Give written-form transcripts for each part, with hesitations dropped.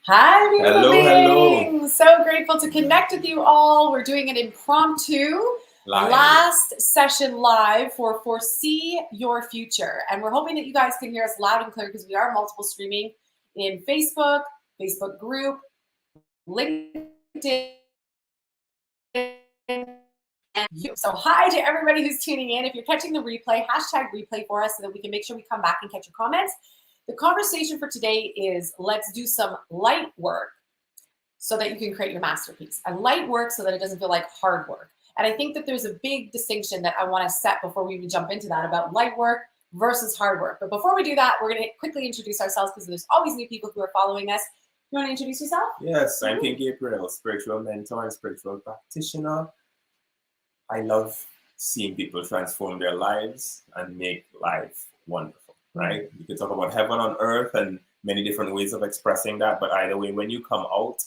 Hi, beautiful Hello. beings. So grateful to connect with you all. We're doing an impromptu Live. last session live for Foresee Your Future. And we're hoping that you guys can hear us loud and clear because we are multiple streaming in Facebook, Facebook group, LinkedIn, and YouTube. So hi to everybody who's tuning in. If you're catching the replay, hashtag replay for us so that we can make sure we come back and catch your comments. The conversation for today is let's do some light work so that you can create your masterpiece. And light work so that it doesn't feel like hard work. And I think that there's a big distinction that I want to set before we even jump into that about light work versus hard work. But before we do that, we're going to quickly introduce ourselves because there's always new people who are following us. You want to introduce yourself? Yes, I'm King Gabriel, spiritual mentor and spiritual practitioner. I love seeing people transform their lives and make life wonderful, right? You can talk about heaven on earth and many different ways of expressing that, but either way, when you come out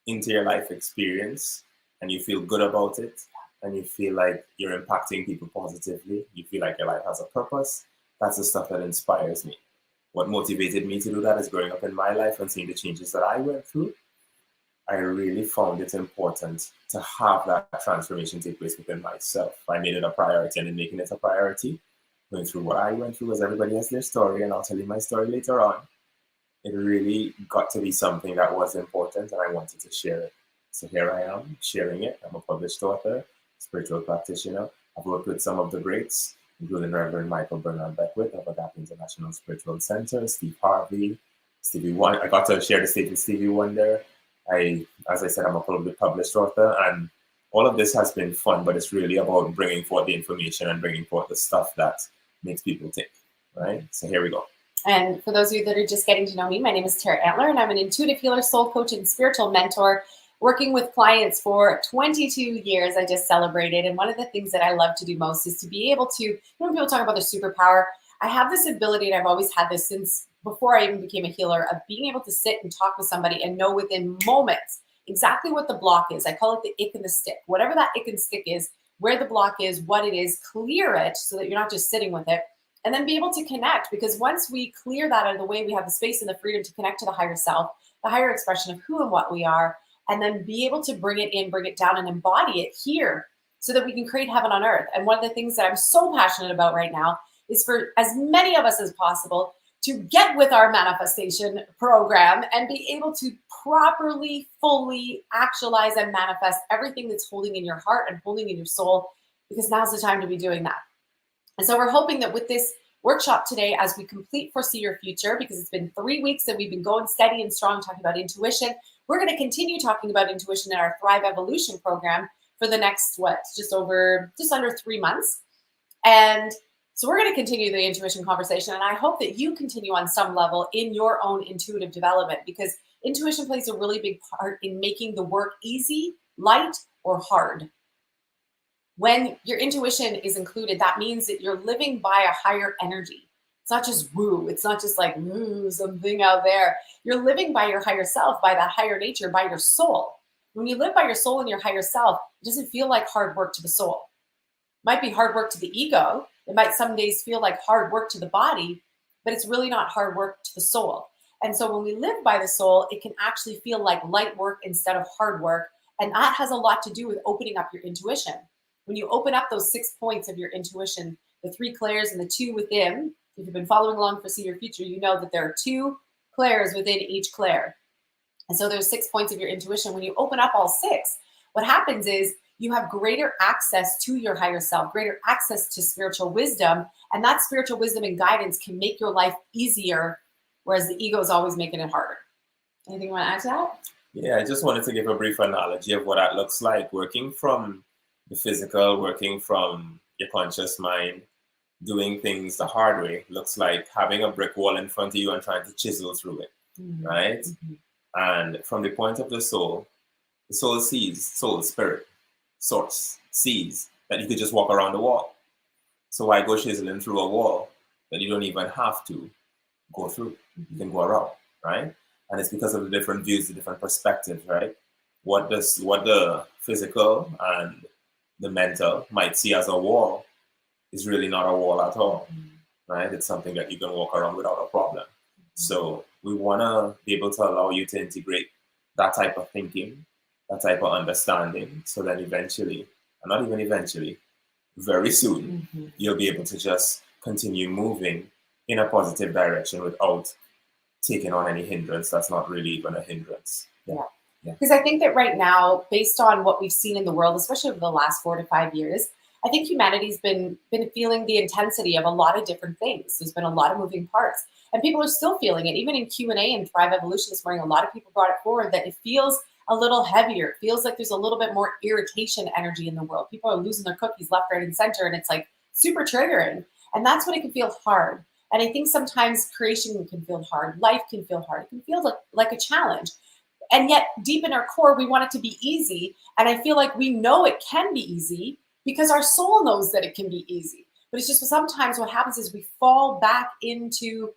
into your life experience and you feel good about it and you feel like you're impacting people positively, you feel like your life has a purpose, that's the stuff that inspires me. What motivated me to do that is growing up in my life and seeing the changes that I went through. I really found it important to have that transformation take place within myself. I made it a priority, and in making it a priority, going through what I went through, as everybody has their story, and I'll tell you my story later on, it really got to be something that was important, and I wanted to share it. So here I am, sharing it. I'm a published author, spiritual practitioner. I've worked with some of the greats, including Reverend Michael Bernard Beckwith of Adapt International Spiritual Center, Steve Harvey, Stevie Wonder. I got to share the stage with Stevie Wonder. As I said, I'm a published author, and all of this has been fun, but it's really about bringing forth the information and bringing forth the stuff that makes people think, right? So here we go. And for those of you that are just getting to know me, my name is Tara Antler, and I'm an intuitive healer, soul coach, and spiritual mentor, working with clients for 22 years. I just celebrated. And one of the things that I love to do most is to be able to, when people talk about their superpower, I have this ability, and I've always had this since before I even became a healer, of being able to sit and talk with somebody and know within moments exactly what the block is. I call it the ick and the stick. Whatever that ick and stick is, where the block is, what it is, clear it so that you're not just sitting with it. And then be able to connect, because once we clear that out of the way, we have the space and the freedom to connect to the higher self, the higher expression of who and what we are, and then be able to bring it in, bring it down, and embody it here so that we can create heaven on earth. And one of the things that I'm so passionate about right now is for as many of us as possible to get with our manifestation program and be able to properly, fully actualize and manifest everything that's holding in your heart and holding in your soul, because now's the time to be doing that. And so we're hoping that with this workshop today, as we complete Foresee Your Future, because it's been 3 weeks that we've been going steady and strong talking about intuition, we're going to continue talking about intuition in our Thrive Evolution program for the next, just under 3 months. And so we're going to continue the intuition conversation. And I hope that you continue on some level in your own intuitive development, because intuition plays a really big part in making the work easy, light, or hard. When your intuition is included, that means that you're living by a higher energy. It's not just woo. It's not just like woo, something out there. You're living by your higher self, by that higher nature, by your soul. When you live by your soul and your higher self, it doesn't feel like hard work to the soul. It might be hard work to the ego. It might some days feel like hard work to the body, but it's really not hard work to the soul. And so when we live by the soul, it can actually feel like light work instead of hard work. And that has a lot to do with opening up your intuition. When you open up those 6 points of your intuition, the 3 clairs and the 2 within, if you've been following along for See Your Future, you know that there are 2 clairs within each clair. And so there's 6 points of your intuition. When you open up all 6, what happens is you have greater access to your higher self, greater access to spiritual wisdom. And that spiritual wisdom and guidance can make your life easier, whereas the ego is always making it harder. Anything you want to add to that? Yeah, I just wanted to give a brief analogy of what that looks like. Working from the physical, working from your conscious mind, doing things the hard way looks like having a brick wall in front of you and trying to chisel through it, right? Mm-hmm. And from the point of the soul sees, soul, spirit, source, sees that you could just walk around the wall. So why go chiseling through a wall that you don't even have to go through? You can go around, right? And it's because of the different views, the different perspectives, right? What the physical and the mental might see as a wall is really not a wall at all, right? It's something that you can walk around without a problem. So we want to be able to allow you to integrate that type of thinking, that type of understanding, so that eventually, and not even eventually, very soon, you'll be able to just continue moving in a positive direction without taking on any hindrance that's not really even a hindrance. Yeah. Because I think that right now, based on what we've seen in the world, especially over the last 4 to 5 years, I think humanity's been feeling the intensity of a lot of different things. There's been a lot of moving parts, and people are still feeling it. Even in Q&A and Thrive Evolution this morning, a lot of people brought it forward that it feels a little heavier. It feels like there's a little bit more irritation energy in the world. People are losing their cookies left, right, and center, and it's like super triggering. And that's when it can feel hard. And I think sometimes creation can feel hard. Life can feel hard. It can feel like a challenge. And yet deep in our core, we want it to be easy. And I feel like we know it can be easy because our soul knows that it can be easy. But it's just sometimes what happens is we fall back into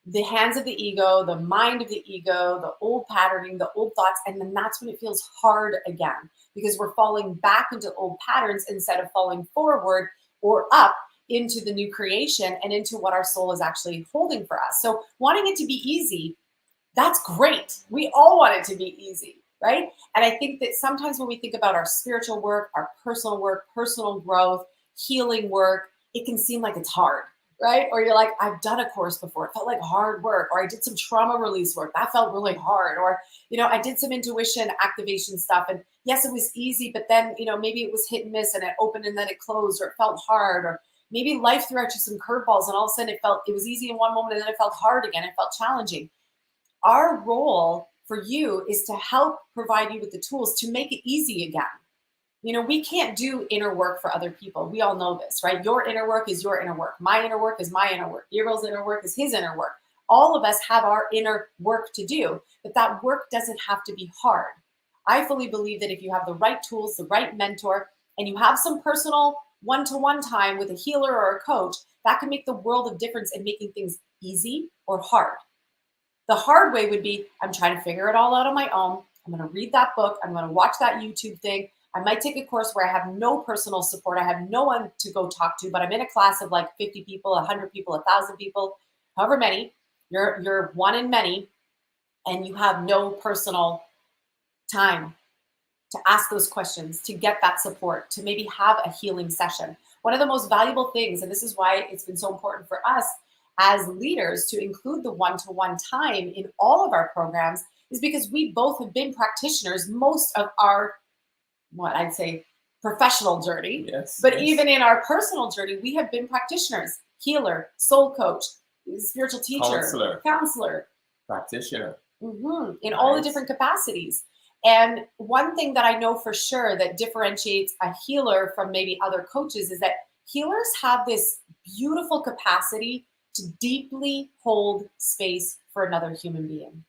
the hands of the ego, the mind of the ego, the old patterning, the old thoughts. And then that's when it feels hard again, because we're falling back into old patterns instead of falling forward or up into the new creation and into what our soul is actually holding for us. So wanting it to be easy, that's great. We all want it to be easy, right? And I think that sometimes when we think about our spiritual work, our personal work, personal growth, healing work, it can seem like it's hard, right? Or you're like, I've done a course before. It felt like hard work. Or I did some trauma release work. That felt really hard. Or, I did some intuition activation stuff. And yes, it was easy, but then, maybe it was hit and miss and it opened and then it closed, or it felt hard. Or maybe life threw at you some curveballs and all of a sudden it was easy in one moment and then it felt hard again. It felt challenging. Our role for you is to help provide you with the tools to make it easy again. We can't do inner work for other people. We all know this, right? Your inner work is your inner work. My inner work is my inner work. Gabriel's inner work is his inner work. All of us have our inner work to do, but that work doesn't have to be hard. I fully believe that if you have the right tools, the right mentor, and you have some personal one-to-one time with a healer or a coach, that can make the world of difference in making things easy or hard. The hard way would be, I'm trying to figure it all out on my own. I'm going to read that book. I'm going to watch that YouTube thing. I might take a course where I have no personal support. I have no one to go talk to, but I'm in a class of like 50 people, 100 people, 1,000 people, however many. You're one in many, and you have no personal time to ask those questions, to get that support, to maybe have a healing session. One of the most valuable things, and this is why it's been so important for us as leaders to include the one-to-one time in all of our programs, is because we both have been practitioners most of our, what I'd say, professional journey. Yes. But even in our personal journey, we have been practitioners, healer, soul coach, spiritual teacher, counselor, practitioner, in all the different capacities. And one thing that I know for sure that differentiates a healer from maybe other coaches is that healers have this beautiful capacity to deeply hold space for another human being.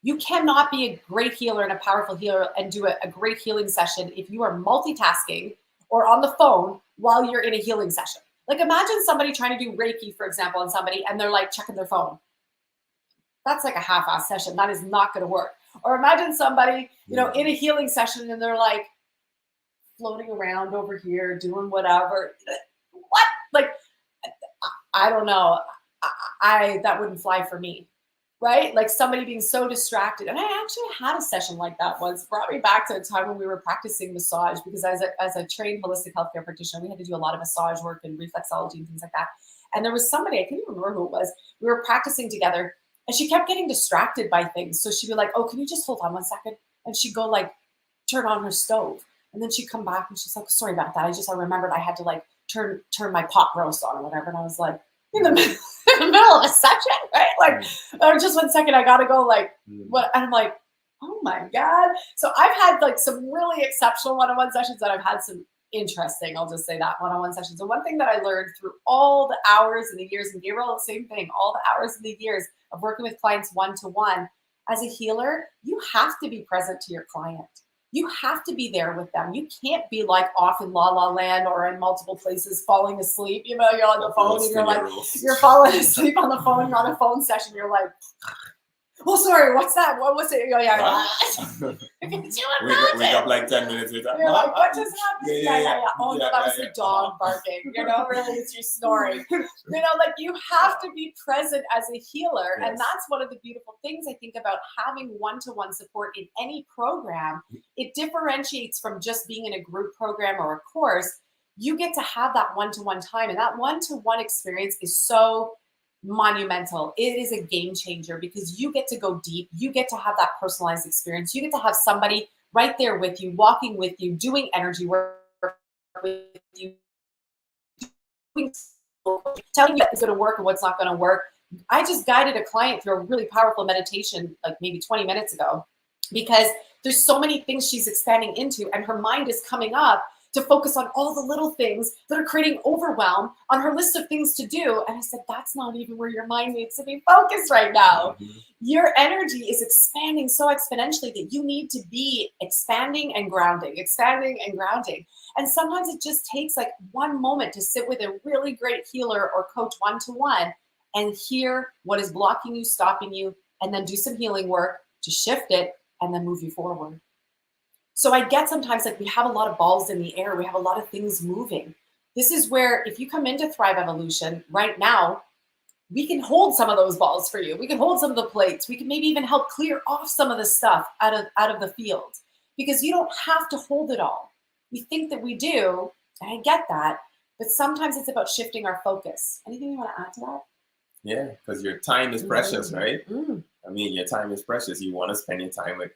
You cannot be a great healer and a powerful healer and do a great healing session if you are multitasking or on the phone while you're in a healing session. Like imagine somebody trying to do Reiki, for example, on somebody and they're like checking their phone. That's like a half-ass session. That is not going to work. Or imagine somebody, in a healing session and they're like floating around over here doing whatever. What? Like, I don't know. That wouldn't fly for me, right? Like somebody being so distracted. And I actually had a session like that once. Brought me back to a time when we were practicing massage, because as a trained holistic healthcare practitioner, we had to do a lot of massage work and reflexology and things like that. And there was somebody, I can't even remember who it was. We were practicing together and she kept getting distracted by things. So she'd be like, oh, can you just hold on 1 second? And she'd go like turn on her stove. And then she'd come back and she's like, sorry about that. I remembered I had to like turn my pot roast on or whatever. And I was like, in the middle of a session, right? Like, just 1 second, I gotta go like, what? And I'm like, oh my God. So I've had like some really exceptional one-on-one sessions, and I've had some interesting, I'll just say that, one-on-one sessions. And one thing that I learned through all the hours and the years, and Gabriel, the same thing, all the hours and the years of working with clients one-to-one, as a healer, you have to be present to your client. You have to be there with them. You can't be like off in la la land or in multiple places falling asleep. You're on the phone and you're like, you're falling asleep on the phone. You're on a phone session. You're like, oh, sorry, what's that? What was it? Oh, yeah. Could you Wake up imagine? like 10 minutes later. You're like, what just happened? Yeah. Oh, no, Yeah, that was yeah, the dog barking. You know, really, it's you snoring. Like you have to be present as a healer. Yes. And that's one of the beautiful things I think about having one-to-one support in any program. It differentiates from just being in a group program or a course. You get to have that one-to-one time, and that one-to-one experience is so monumental. It is a game changer because you get to go deep. You get to have that personalized experience. You get to have somebody right there with you, walking with you, doing energy work with you, telling you what's going to work and what's not going to work. I just guided a client through a really powerful meditation like maybe 20 minutes ago because there's so many things she's expanding into, and her mind is coming up to focus on all the little things that are creating overwhelm on her list of things to do. And I said, that's not even where your mind needs to be focused right now. Your energy is expanding so exponentially that you need to be expanding and grounding. And sometimes it just takes like one moment to sit with a really great healer or coach one-to-one and hear what is blocking you, stopping you, and then do some healing work to shift it and then move you forward. So I get sometimes like we have a lot of balls in the air. We have a lot of things moving. This is where if you come into Thrive Evolution right now, we can hold some of those balls for you. We can hold some of the plates. We can maybe even help clear off some of the stuff out of the field because you don't have to hold it all. We think that we do, and I get that, but sometimes it's about shifting our focus. Anything you want to add to that? Yeah, because your time is precious, right? Mm. I mean, your time is precious. You want to spend your time with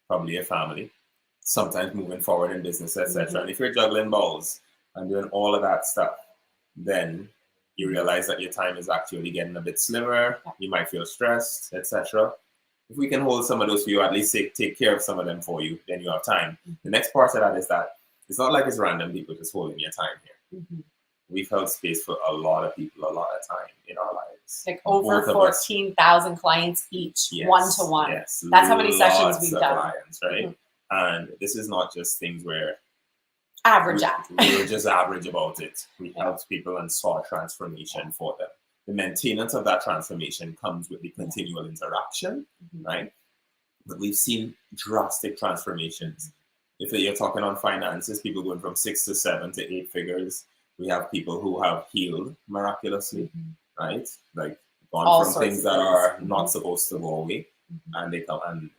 probably your family, sometimes moving forward in business, etc. And if you're juggling balls and doing all of that stuff, then you realize that your time is actually getting a bit slimmer. You might feel stressed, etc. If we can hold some of those for you, at least take care of some of them for you, then you have time. The next part of that is that it's not like it's random people just holding your time here. We've held space for a lot of people a lot of time in our lives. Like over 14,000 clients each, yes, one-to-one. Yes, that's how many sessions we've done. Clients, right? And this is not just things where average we're just average about it. We helped people and saw transformation for them. The maintenance of that transformation comes with the continual interaction, right? But we've seen drastic transformations. If you're talking on finances, people going from 6 to 7 to 8 figures. We have people who have healed miraculously, right? Like gone all from things that are not supposed to go away, and they come and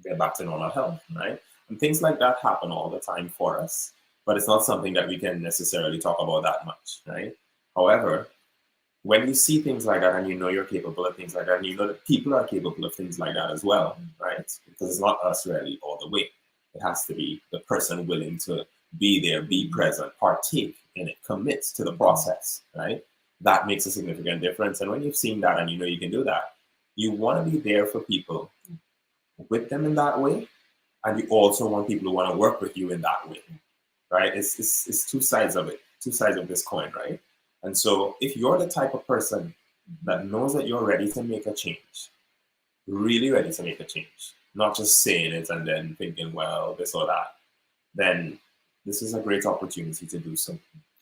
they're back to normal health, right? And things like that happen all the time for us, but it's not something that we can necessarily talk about that much, right? However, when you see things like that and you know you're capable of things like that, and you know that people are capable of things like that as well, right? Because it's not us really all the way. It has to be the person willing to be there, be present, partake in it, commit to the process, right? That makes a significant difference. And when you've seen that and you know you can do that, you want to be there for people with them in that way. And you also want people who want to work with you in that way, right? It's two sides of it, two sides of this coin, right? And so if you're the type of person that knows that you're ready to make a change, really ready to make a change, not just saying it and then thinking, well, this or that, then this is a great opportunity to do so.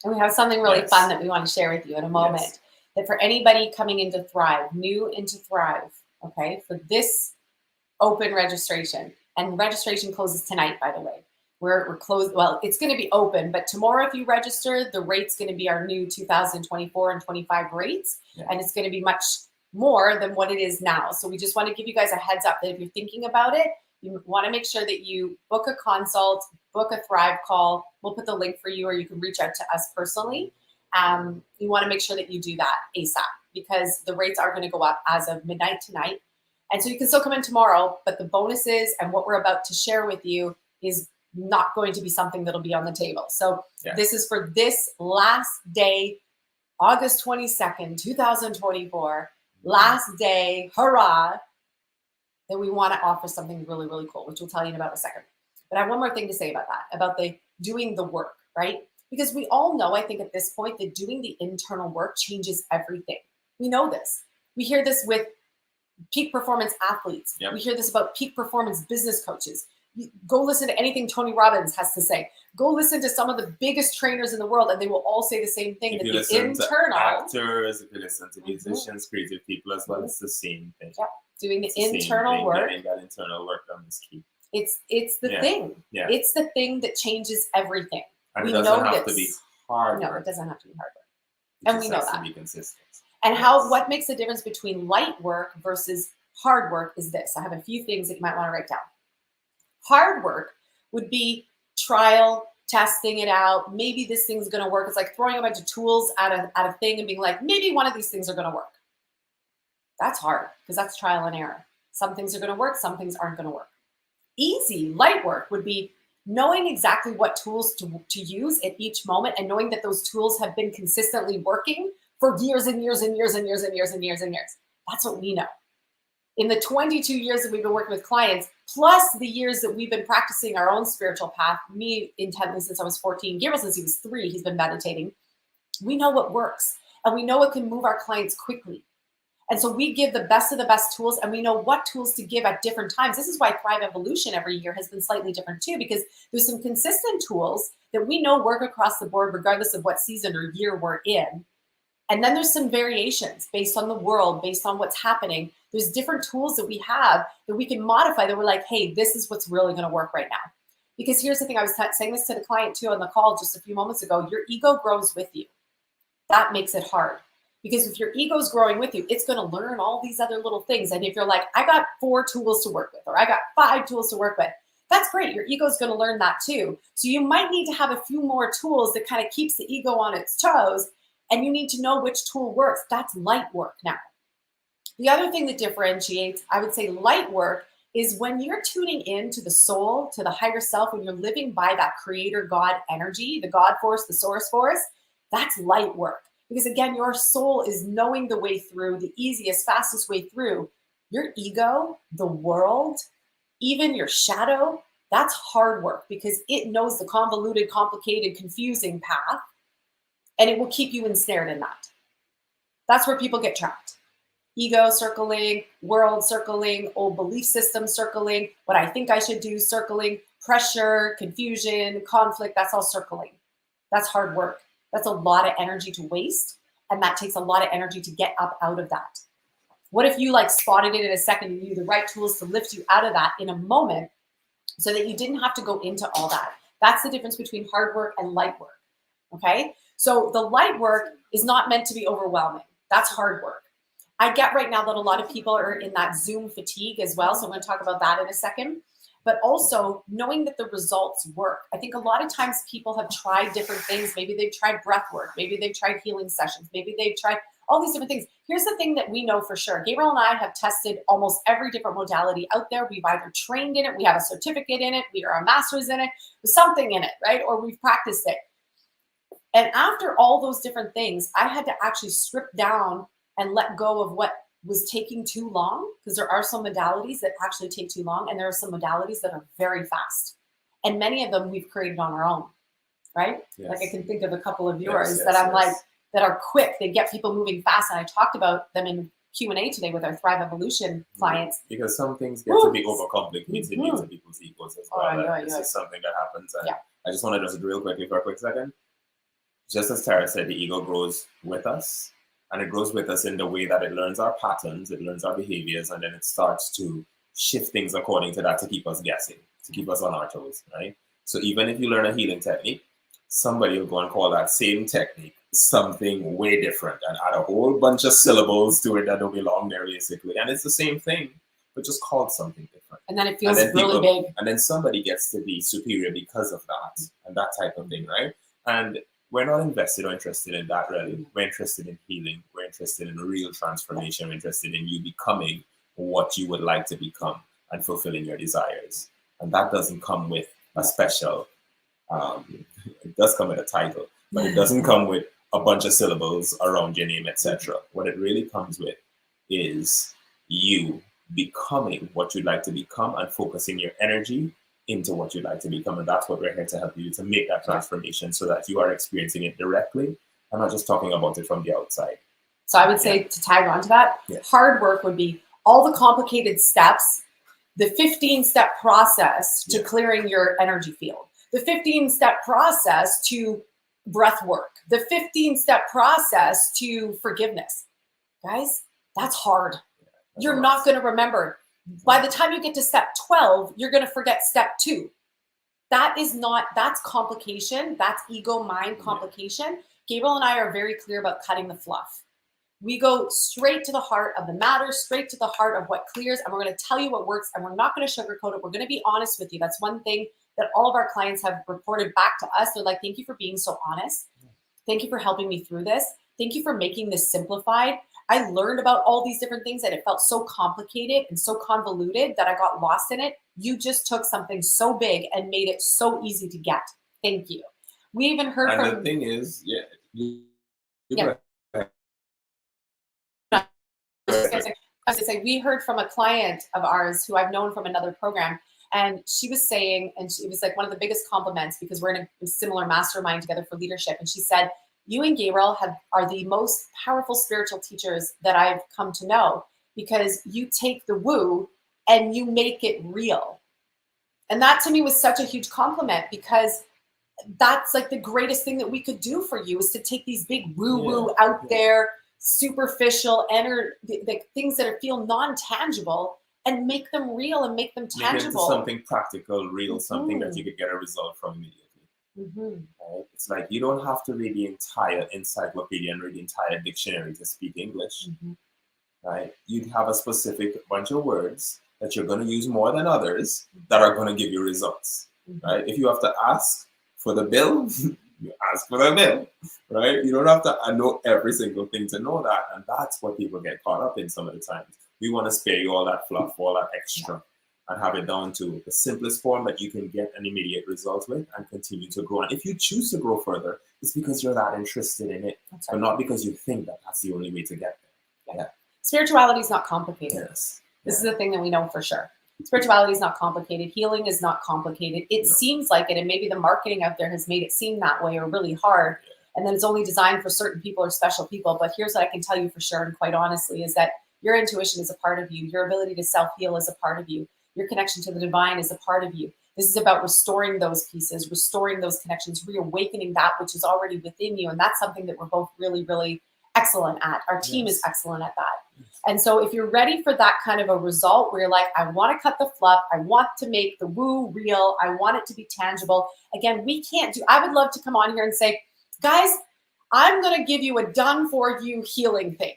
And we have something really fun that we want to share with you in a moment. That for anybody coming into Thrive, new into Thrive, okay, for this open registration, and registration closes tonight, by the way. We're closed. Well, it's going to be open, but tomorrow, if you register, the rate's going to be our new 2024 and 25 rates, and it's going to be much more than what it is now. So we just want to give you guys a heads up that if you're thinking about it, you want to make sure that you book a consult, book a Thrive call. We'll put the link for you, or you can reach out to us personally. You want to make sure that you do that ASAP because the rates are going to go up as of midnight tonight. And so you can still come in tomorrow, but the bonuses and what we're about to share with you is not going to be something that'll be on the table. So this is for this last day, August 22nd, 2024, last day, hurrah, that we want to offer something really, really cool, which we'll tell you in about a second. But I have one more thing to say about that, about the doing the work, right? Because we all know, I think at this point, that doing the internal work changes everything. We know this. We hear this with peak performance athletes. We hear this about peak performance business coaches. Go listen to anything Tony Robbins has to say. Go listen to some of the biggest trainers in the world, and they will all say the same thing. If that you the listen internal to actors, if you listen to musicians, creative people as well, it's the same thing. Doing the internal work. Getting that internal work done is key. It's the Yeah. thing. Yeah. It's the thing that changes everything. And We it doesn't know have to be this. hard No, work. it doesn't have to be hard work. It And just we know has that. to be consistent. And Yes. what makes the difference between light work versus hard work is this. I have a few things that you might want to write down. Hard work would be trial, testing it out. Maybe this thing's going to work. It's like throwing a bunch of tools at a thing and being like, maybe one of these things are going to work. That's hard because that's trial and error. Some things are going to work. Some things aren't going to work. Easy, light work would be knowing exactly what tools to use at each moment and knowing that those tools have been consistently working for years and years and years and years and years and years and years. That's what we know. In the 22 years that we've been working with clients, plus the years that we've been practicing our own spiritual path, me intently since I was 14, Gabriel since he was 3, he's been meditating. We know what works and we know what can move our clients quickly. And so we give the best of the best tools and we know what tools to give at different times. This is why Thrive Evolution every year has been slightly different too, because there's some consistent tools that we know work across the board, regardless of what season or year we're in. And then there's some variations based on the world, based on what's happening. There's different tools that we have that we can modify that we're like, hey, this is what's really going to work right now. Because here's the thing, I was saying this to the client too on the call just a few moments ago, your ego grows with you. That makes it hard. Because if your ego's growing with you, it's going to learn all these other little things. And if you're like, I got 4 tools to work with, or I got 5 tools to work with, that's great. Your ego's going to learn that too. So you might need to have a few more tools that kind of keeps the ego on its toes. And you need to know which tool works. That's light work now. The other thing that differentiates, I would say, light work is when you're tuning in to the soul, to the higher self, when you're living by that creator God energy, the God force, the source force, that's light work. Because again, your soul is knowing the way through, the easiest, fastest way through. Your ego, the world, even your shadow, that's hard work because it knows the convoluted, complicated, confusing path, and it will keep you ensnared in that. That's where people get trapped. Ego circling, world circling, old belief system circling, what I think I should do circling, pressure, confusion, conflict, that's all circling. That's hard work. That's a lot of energy to waste, and that takes a lot of energy to get up out of that. What if you like spotted it in a second and you knew the right tools to lift you out of that in a moment so that you didn't have to go into all that? That's the difference between hard work and light work, okay? So the light work is not meant to be overwhelming. That's hard work. I get right now that a lot of people are in that Zoom fatigue as well, so I'm going to talk about that in a second. But also knowing that the results work. I think a lot of times people have tried different things. Maybe they've tried breath work. Maybe they've tried healing sessions. Maybe they've tried all these different things. Here's the thing that we know for sure. Gabriel and I have tested almost every different modality out there. We've either trained in it, we have a certificate in it, we are a master's in it, there's something in it, right? Or we've practiced it. And after all those different things, I had to actually strip down and let go of what was taking too long, because there are some modalities that actually take too long, and there are some modalities that are very fast. And many of them we've created on our own, right? Yes. Like I can think of a couple of yours Yes, that I'm yes. like, that are quick, they get people moving fast. And I talked about them in Q&A today with our Thrive Evolution clients. Because some things get to be overcomplicated into people's egos as well. Oh, This is something that happens. And Yeah. I just want to just real quickly for a quick second. Just as Tara said, the ego grows with us. And it grows with us in the way that it learns our patterns, it learns our behaviors, and then it starts to shift things according to that to keep us guessing, to keep us on our toes, right? So even if you learn a healing technique, somebody will go and call that same technique something way different and add a whole bunch of syllables to it that don't belong there, basically. And it's the same thing, but just called something different. And then it feels then really people, big. And then somebody gets to be superior because of that and that type of thing, right? And we're not invested or interested in that, really. We're interested in healing. We're interested in real transformation. We're interested in you becoming what you would like to become and fulfilling your desires. And that doesn't come with a special, it does come with a title, but it doesn't come with a bunch of syllables around your name, etc. What it really comes with is you becoming what you'd like to become and focusing your energy into what you'd like to become. And that's what we're here to help you to make that transformation so that you are experiencing it directly and not just talking about it from the outside. So I would say to tag on to that, Yeah. hard work would be all the complicated steps, the 15-step process to clearing your energy field, the 15-step process to breath work, the 15-step process to forgiveness. Guys, that's hard. You're not going to remember. By the time you get to step 12, you're going to forget step 2. That's complication. That's ego mind complication. Gabriel and I are very clear about cutting the fluff. We go straight to the heart of the matter, straight to the heart of what clears, and we're going to tell you what works, and we're not going to sugarcoat it. We're going to be honest with you. That's one thing that all of our clients have reported back to us. They're like, thank you for being so honest. Thank you for helping me through this. Thank you for making this simplified. I learned about all these different things and it felt so complicated and so convoluted that I got lost in it. You just took something so big and made it so easy to get. Thank you. We even heard and from— the thing is, I was gonna say, we heard from a client of ours who I've known from another program, and she was saying, and it was like one of the biggest compliments because we're in a similar mastermind together for leadership. And she said, you and Gabriel are the most powerful spiritual teachers that I've come to know, because you take the woo and you make it real. And that to me was such a huge compliment, because that's like the greatest thing that we could do for you, is to take these big woo-woo out there, superficial like things that feel non-tangible, and make them real and make them tangible. Make it into something practical, real, something that you could get a result from immediately. Right? It's like you don't have to read the entire encyclopedia and read the entire dictionary to speak English. Right? You'd have a specific bunch of words that you're going to use more than others that are going to give you results. Right? If you have to ask for the bill, you ask for the bill, right? You don't have to know every single thing to know that. And that's what people get caught up in some of the times. We want to spare you all that fluff, all that extra, and have it down to the simplest form that you can get an immediate result with and continue to grow. And if you choose to grow further, it's because you're that interested in it, but not because you think that that's the only way to get there. Spirituality is not complicated. Yes. This is the thing that we know for sure. Spirituality is not complicated. Healing is not complicated. It seems like it, and maybe the marketing out there has made it seem that way, or really hard. And then it's only designed for certain people or special people. But here's what I can tell you for sure, and quite honestly, is that your intuition is a part of you. Your ability to self-heal is a part of you. Your connection to the divine is a part of you. This is about restoring those pieces, restoring those connections, reawakening that which is already within you. And that's something that we're both really, really excellent at. Our team is excellent at that. And so if you're ready for that kind of a result where you're like, I want to cut the fluff, I want to make the woo real, I want it to be tangible. Again, I would love to come on here and say, guys, I'm going to give you a done for you healing thing,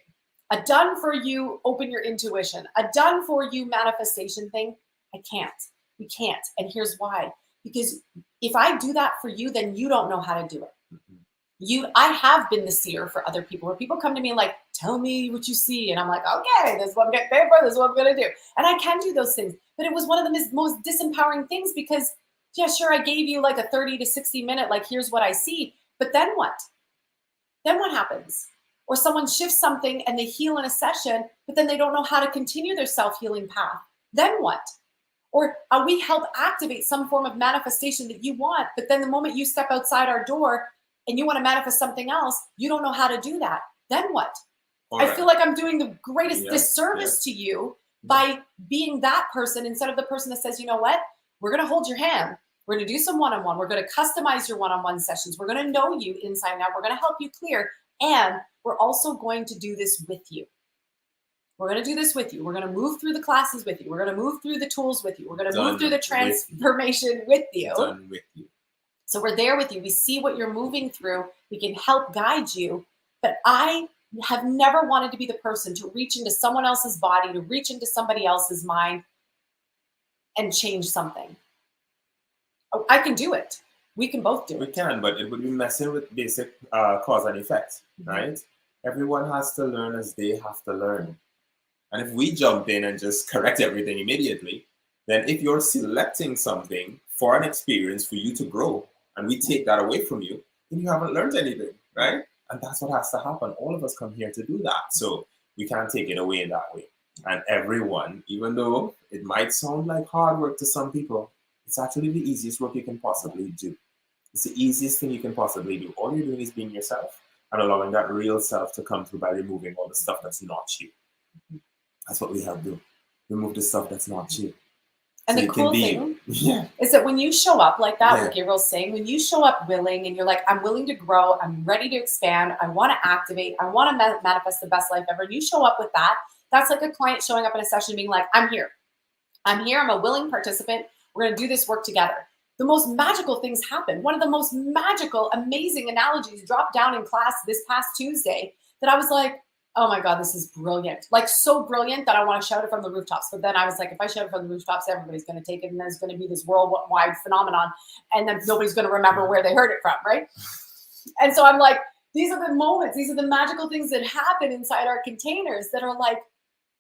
a done for you open your intuition, a done for you manifestation thing. I can't. We can't. And here's why. Because if I do that for you, then you don't know how to do it. I have been the seer for other people, where people come to me like, tell me what you see. And I'm like, okay, this is what I'm getting paid for, this is what I'm going to do. And I can do those things. But it was one of the most disempowering things, because, yeah, sure, I gave you like a 30 to 60 minute, like, here's what I see. But then what? Then what happens? Or someone shifts something and they heal in a session, but then they don't know how to continue their self-healing path. Then what? Or we help activate some form of manifestation that you want, but then the moment you step outside our door and you want to manifest something else, you don't know how to do that. Then what? I feel like I'm doing the greatest disservice to you by being that person instead of the person that says, you know what? We're going to hold your hand. We're going to do some one-on-one. We're going to customize your one-on-one sessions. We're going to know you inside and out. We're going to help you clear. And we're also going to do this with you. We're going to do this with you. We're going to move through the classes with you. We're going to move through the tools with you. We're going to move through the transformation with you. Done with you. So we're there with you. We see what you're moving through. We can help guide you. But I have never wanted to be the person to reach into someone else's body, to reach into somebody else's mind and change something. I can do it. We can both do it. We can, but it would be messing with basic cause and effect, right? Everyone has to learn as they have to learn. And if we jump in and just correct everything immediately, then if you're selecting something for an experience for you to grow, and we take that away from you, then you haven't learned anything, right? And that's what has to happen. All of us come here to do that. So we can't take it away in that way. And everyone, even though it might sound like hard work to some people, it's actually the easiest work you can possibly do. It's the easiest thing you can possibly do. All you're doing is being yourself and allowing that real self to come through by removing all the stuff that's not you. That's what we have to do. Remove the stuff that's not you. And the cool thing is that when you show up like that, what Gabriel's saying, when you show up willing and you're like, I'm willing to grow, I'm ready to expand, I want to activate, I want to manifest the best life ever. And you show up with that, that's like a client showing up in a session being like, I'm here. I'm here. I'm a willing participant. We're going to do this work together. The most magical things happen. One of the most magical, amazing analogies dropped down in class this past Tuesday that I was like, oh my God, this is brilliant. Like so brilliant that I want to shout it from the rooftops. But then I was like, if I shout it from the rooftops, everybody's going to take it. And there's going to be this worldwide phenomenon. And then nobody's going to remember where they heard it from, right? And so I'm like, these are the moments, these are the magical things that happen inside our containers that are like,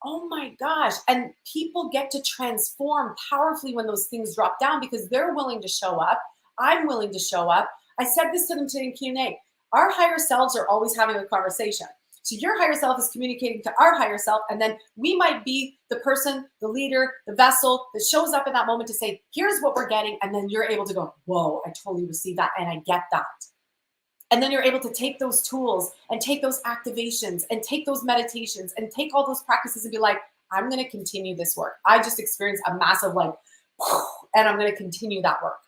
oh my gosh. And people get to transform powerfully when those things drop down because they're willing to show up. I'm willing to show up. I said this to them today in Q&A. Our higher selves are always having a conversation. So your higher self is communicating to our higher self. And then we might be the person, the leader, the vessel that shows up in that moment to say, here's what we're getting. And then you're able to go, whoa, I totally receive that. And I get that. And then you're able to take those tools and take those activations and take those meditations and take all those practices and be like, I'm going to continue this work. I just experienced a massive like, and I'm going to continue that work.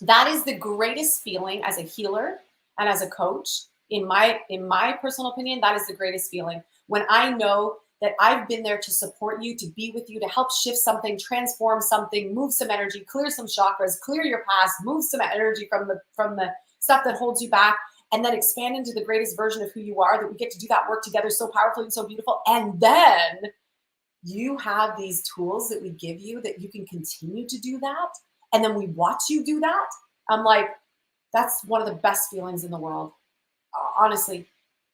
That is the greatest feeling as a healer and as a coach. In my personal opinion, that is the greatest feeling when I know that I've been there to support you, to be with you, to help shift something, transform something, move some energy, clear some chakras, clear your past, move some energy from the stuff that holds you back, and then expand into the greatest version of who you are, that we get to do that work together so powerfully and so beautiful. And then you have these tools that we give you that you can continue to do that. And then we watch you do that. I'm like, that's one of the best feelings in the world. Honestly,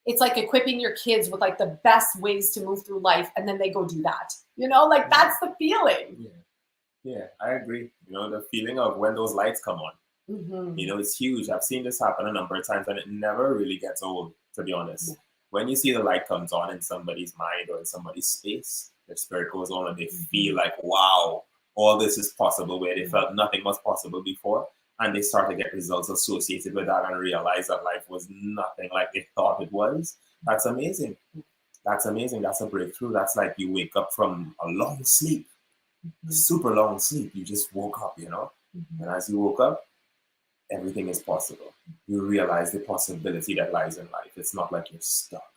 it's like equipping your kids with like the best ways to move through life. And then they go do that, like that's the feeling. Yeah, I agree. The feeling of when those lights come on. Mm-hmm. It's huge. I've seen this happen a number of times and it never really gets old, to be honest. Yeah. When you see the light comes on in somebody's mind or in somebody's space, their spirit goes on and they feel like, wow, all this is possible where they felt nothing was possible before. And they start to get results associated with that and realize that life was nothing like they thought it was. That's amazing. That's amazing. That's a breakthrough. That's like you wake up from a long sleep, a super long sleep. You just woke up, And as you woke up, everything is possible. You realize the possibility that lies in life. It's not like you're stuck.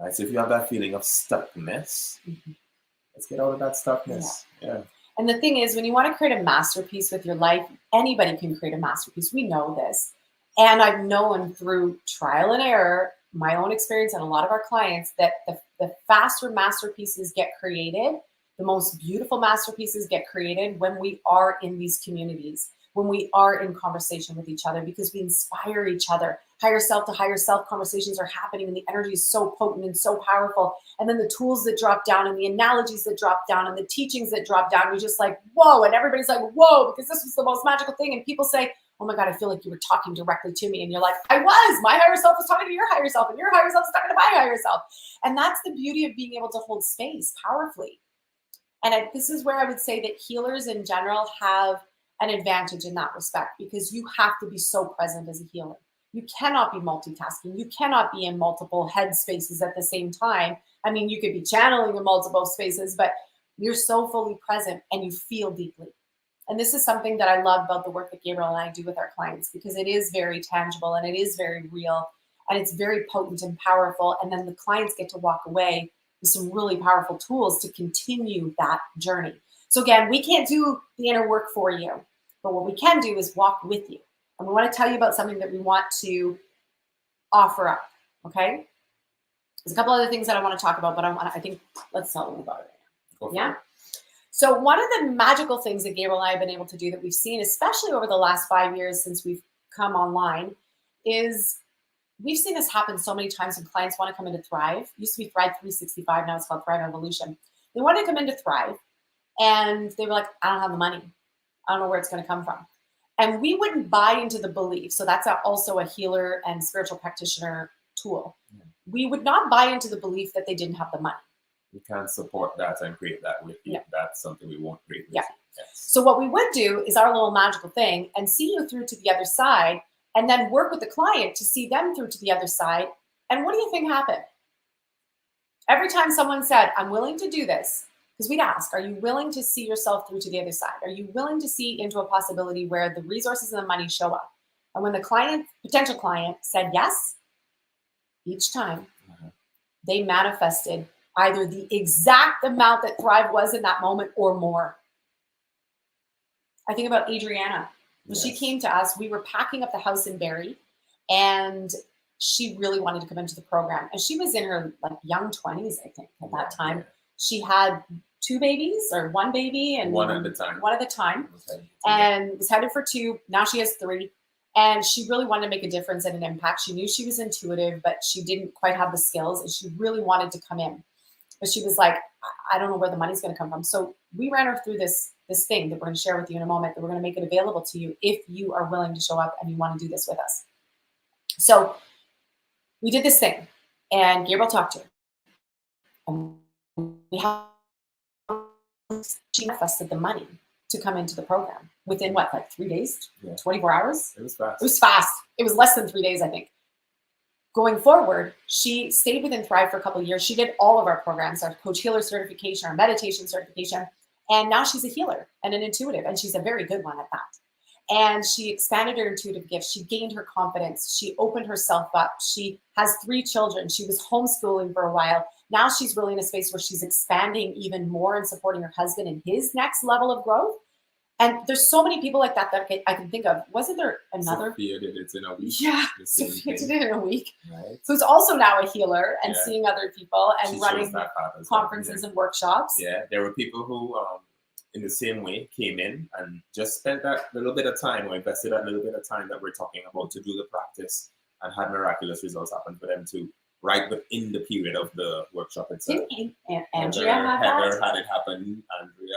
Right? So if you have that feeling of stuckness, let's get out of that stuckness. Yeah. And the thing is, when you want to create a masterpiece with your life, anybody can create a masterpiece. We know this. And I've known through trial and error, my own experience and a lot of our clients, that the faster masterpieces get created, the most beautiful masterpieces get created when we are in these communities, when we are in conversation with each other, because we inspire each other. Higher self to higher self conversations are happening and the energy is so potent and so powerful. And then the tools that drop down and the analogies that drop down and the teachings that drop down, you're just like, whoa. And everybody's like, whoa, because this was the most magical thing. And people say, oh my God, I feel like you were talking directly to me. And you're like, my higher self was talking to your higher self and your higher self was talking to my higher self. And that's the beauty of being able to hold space powerfully. And this is where I would say that healers in general have an advantage in that respect, because you have to be so present as a healer. You cannot be multitasking. You cannot be in multiple head spaces at the same time. I mean, you could be channeling in multiple spaces, but you're so fully present and you feel deeply. And this is something that I love about the work that Gabriel and I do with our clients, because it is very tangible and it is very real and it's very potent and powerful. And then the clients get to walk away with some really powerful tools to continue that journey. So again, we can't do the inner work for you, but what we can do is walk with you. And we want to tell you about something that we want to offer up, okay? There's a couple other things that I want to talk about, but I think let's tell them about it. Yeah? So one of the magical things that Gabriel and I have been able to do that we've seen, especially over the last 5 years since we've come online, is we've seen this happen so many times when clients want to come into Thrive. It used to be Thrive 365, now it's called Thrive Evolution. They wanted to come into Thrive, and they were like, I don't have the money. I don't know where it's going to come from. And we wouldn't buy into the belief. So that's also a healer and spiritual practitioner tool. Yeah. We would not buy into the belief that they didn't have the money. We can't support that and create that with you. Yeah. That's something we won't create with you. Yes. So what we would do is our little magical thing and see you through to the other side, and then work with the client to see them through to the other side. And what do you think happened? Every time someone said, I'm willing to do this, because we'd ask, are you willing to see yourself through to the other side? Are you willing to see into a possibility where the resources and the money show up? And when the potential client said yes, each time they manifested either the exact amount that Thrive was in that moment or more. I think about Adriana. When she came to us, we were packing up the house in Barrie, and she really wanted to come into the program. And she was in her like young 20s, I think, at that time. Yeah. She had 2 babies or 1 baby, and one at a time. One at a time, and was headed for 2. Now she has 3. And she really wanted to make a difference and an impact. She knew she was intuitive, but she didn't quite have the skills, and she really wanted to come in. But she was like, I don't know where the money's going to come from. So we ran her through this thing that we're going to share with you in a moment, that we're going to make it available to you if you are willing to show up and you want to do this with us. So we did this thing, and Gabriel talked to her. And she manifested the money to come into the program within what, like 3 days, 24 hours? It was fast. It was fast. It was less than 3 days, I think. Going forward, she stayed within Thrive for a couple of years. She did all of our programs, our coach healer certification, our meditation certification. And now she's a healer and an intuitive, and she's a very good one at that. And she expanded her intuitive gifts. She gained her confidence. She opened herself up. She has 3 children. She was homeschooling for a while. Now she's really in a space where she's expanding even more and supporting her husband in his next level of growth. And there's so many people like that I can think of. Wasn't there another? Sophia did it in a week. Yeah, Sophia did it in a week. Right. So it's also now a healer and seeing other people and running conferences and workshops. Yeah, there were people who, in the same way, came in and just spent that little bit of time, or invested that little bit of time that we're talking about to do the practice, and had miraculous results happen for them too. Right within the period of the workshop itself. Didn't Andrea have that? Heather had it happen.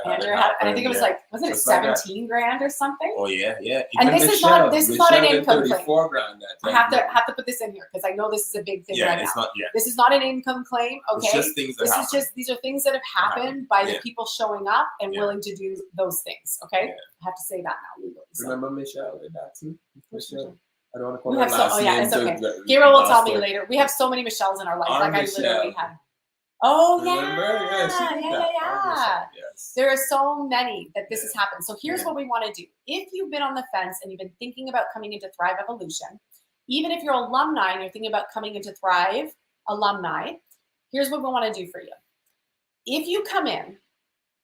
Andrea had, and I think it was like, wasn't it 17 grand or something? Oh yeah. Even and this is not an income claim. 34 grand. I have to put this in here because I know this is a big thing right now. This is not an income claim. Okay, it's just things that happen. These are things that have happened by the people showing up and willing to do those things. Okay, I have to say that now legally. So. Remember Michelle did that too. Michelle. I don't want to call we her have last name. It's okay. Gabriel will tell me later. We have so many Michelles in our life. Like Michelle. I literally had. Oh Remember? Yeah. Yes. There are so many that this has happened. So here's what we want to do. If you've been on the fence and you've been thinking about coming into Thrive Evolution, even if you're alumni and you're thinking about coming into Thrive alumni, here's what we want to do for you. If you come in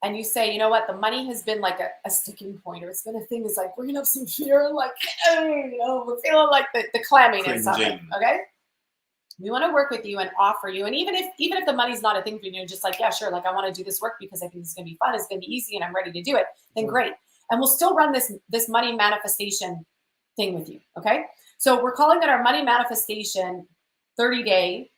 and you say, you know what, the money has been like a sticking point, or it's been a thing that's like bringing up some fear, like, we're feeling like the clamminess of it, okay? We want to work with you and offer you, and even if the money's not a thing for you, you're just like, yeah, sure, like I want to do this work because I think it's going to be fun, it's going to be easy, and I'm ready to do it, then great. And we'll still run this money manifestation thing with you, okay? So we're calling it our money manifestation 30-day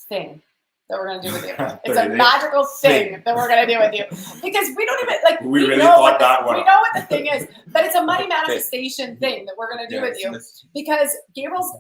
thing that we're going to do with you. It's a magical thing that we're going to do with you, because we don't even like. We really thought that one. We know what the thing is, but it's a money manifestation thing that we're going to do with you. Because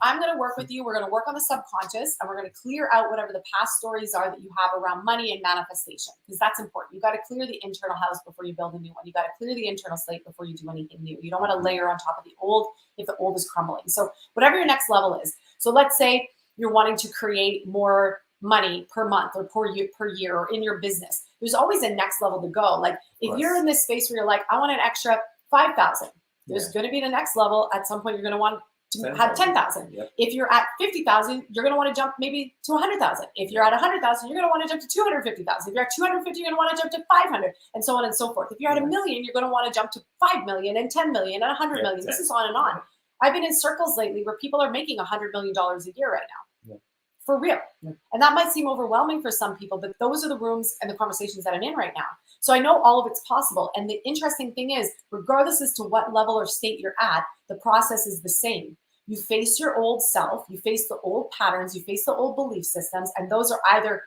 I'm going to work with you. We're going to work on the subconscious, and we're going to clear out whatever the past stories are that you have around money and manifestation, because that's important. You got to clear the internal house before you build a new one. You got to clear the internal slate before you do anything new. You don't want to layer on top of the old if the old is crumbling. So whatever your next level is. So let's say you're wanting to create more money per month or per year or in your business. There's always a next level to go. Like if you're in this space where you're like, I want an extra 5,000, there's going to be the next level. At some point, you're going to want to have 10,000. Yep. If you're at 50,000, you're going to want to jump maybe to 100,000. If you're at 100,000, you're going to want to jump to 250,000. If you're at 250, you're going to want to jump to 500, and so on and so forth. If you're at $1 million, you're going to want to jump to 5 million and 10 million and 100 million. This is on and on. I've been in circles lately where people are making $100 million a year right now. For real. And that might seem overwhelming for some people, but those are the rooms and the conversations that I'm in right now. So I know all of it's possible. And the interesting thing is, regardless as to what level or state you're at, the process is the same. You face your old self, you face the old patterns, you face the old belief systems, and those are either